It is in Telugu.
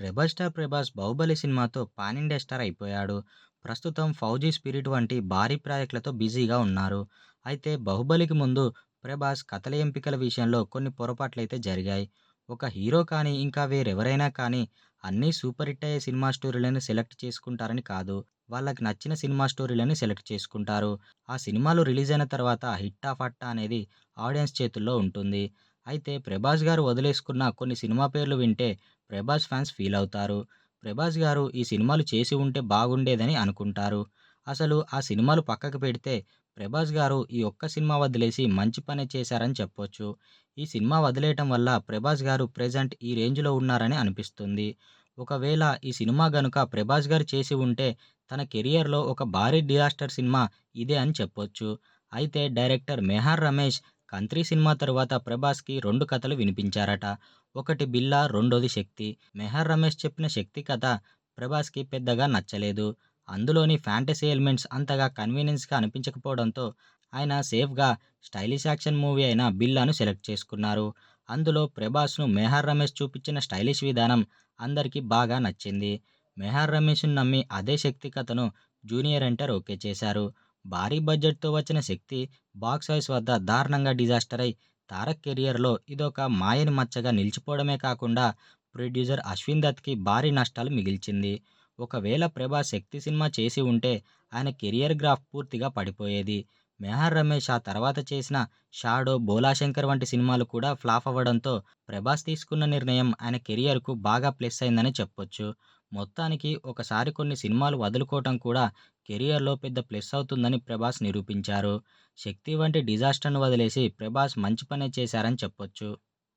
రెబల్ స్టార్ 'ప్రభాస్' 'బాహుబలి' సినిమాతో పాన్ ఇండియా స్టార్ అయిపోయాడు. ప్రస్తుతం 'ఫౌజీ స్పిరిట్' వంటి భారీ ప్రాజెక్టులతో బిజీగా ఉన్నారు. అయితే 'బాహుబలి'కి ముందు 'ప్రభాస్' కథల ఎంపికల విషయంలో కొన్ని పొరపాట్లయితే జరిగాయి. ఒక హీరో కానీ, ఇంకా వేరెవరైనా కానీ అన్నీ సూపర్ హిట్ అయ్యే సినిమా స్టోరీలను సెలెక్ట్ చేసుకుంటారని కాదు. వాళ్ళకి నచ్చిన సినిమా స్టోరీలని సెలెక్ట్ చేసుకుంటారు. ఆ సినిమాలు రిలీజ్ అయిన తర్వాత హిట్టా ఫట్టా అనేది ఆడియన్స్ చేతుల్లో ఉంటుంది. అయితే 'ప్రభాస్' గారు వదిలేసుకున్న కొన్ని సినిమా పేర్లు వింటే 'ప్రభాస్' ఫ్యాన్స్ ఫీలవుతారు. 'ప్రభాస్' గారు ఈ సినిమాలు చేసి ఉంటే బాగుండేదని అనుకుంటారు. అసలు ఆ సినిమాలు పక్కకు పెడితే 'ప్రభాస్' గారు ఈ ఒక్క సినిమా వదిలేసి మంచి పనే చేశారని చెప్పొచ్చు. ఈ సినిమా వదిలేయటం వల్ల 'ప్రభాస్' గారు ప్రెజెంట్ ఈ రేంజ్‌లో ఉన్నారని అనిపిస్తుంది. ఒకవేళ ఈ సినిమా గనుక 'ప్రభాస్' గారు చేసి ఉంటే తన కెరియర్‌లో ఒక భారీ డిజాస్టర్ సినిమా ఇదే అని చెప్పొచ్చు. అయితే డైరెక్టర్ 'మెహర్ రమేష్' 'కంత్రీ' సినిమా తరువాత 'ప్రభాస్‌కి' 2 కథలు వినిపించారట. ఒకటి 'బిల్లా' రెండోది 'శక్తి'. 'మెహర్ రమేష్' చెప్పిన 'శక్తి' కథ 'ప్రభాస్‌కి' పెద్దగా నచ్చలేదు. అందులోని ఫ్యాంటసీ ఎలిమెంట్స్ అంతగా కన్వీనియన్స్‌గా అనిపించకపోవడంతో ఆయన సేఫ్‌గా స్టైలిష్ యాక్షన్ మూవీ అయిన 'బిల్లా'ను సెలెక్ట్ చేసుకున్నారు. అందులో 'ప్రభాస్‌ను' 'మెహర్ రమేష్' చూపించిన స్టైలిష్ విధానం అందరికీ బాగా నచ్చింది. 'మెహర్ రమేష్‌ని' నమ్మి అదే 'శక్తి' కథను జూనియర్ ఎన్టీఆర్ ఓకే చేశారు. భారీ బడ్జెట్‌తో వచ్చిన 'శక్తి' బాక్సాఫీస్ వద్ద దారుణంగా డిజాస్టర్ అయి తారక్ కెరియర్‌లో ఇదొక మాయని మచ్చగా నిలిచిపోవడమే కాకుండా ప్రొడ్యూసర్ అశ్విన్ దత్‌కి భారీ నష్టాలు మిగిల్చింది. ఒకవేళ 'ప్రభాస్' 'శక్తి' సినిమా చేసి ఉంటే ఆయన కెరియర్ గ్రాఫ్ పూర్తిగా పడిపోయేది. 'మెహర్ రమేష్' ఆ తర్వాత చేసిన 'షాడో', 'భోలా శంకర్' వంటి సినిమాలు కూడా ఫ్లాప్ అవ్వడంతో 'ప్రభాస్' తీసుకున్న నిర్ణయం ఆయన కెరియర్‌కు బాగా ప్లస్ అయిందనే చెప్పొచ్చు. మొత్తానికి ఒకసారి కొన్ని సినిమాలు వదులుకోవటం కూడా కెరియర్‌లో పెద్ద ప్లస్ అవుతుందని 'ప్రభాస్' నిరూపించారు. 'శక్తి' వంటి డిజాస్టర్‌ను వదిలేసి 'ప్రభాస్' మంచి పనే చేశారని చెప్పొచ్చు.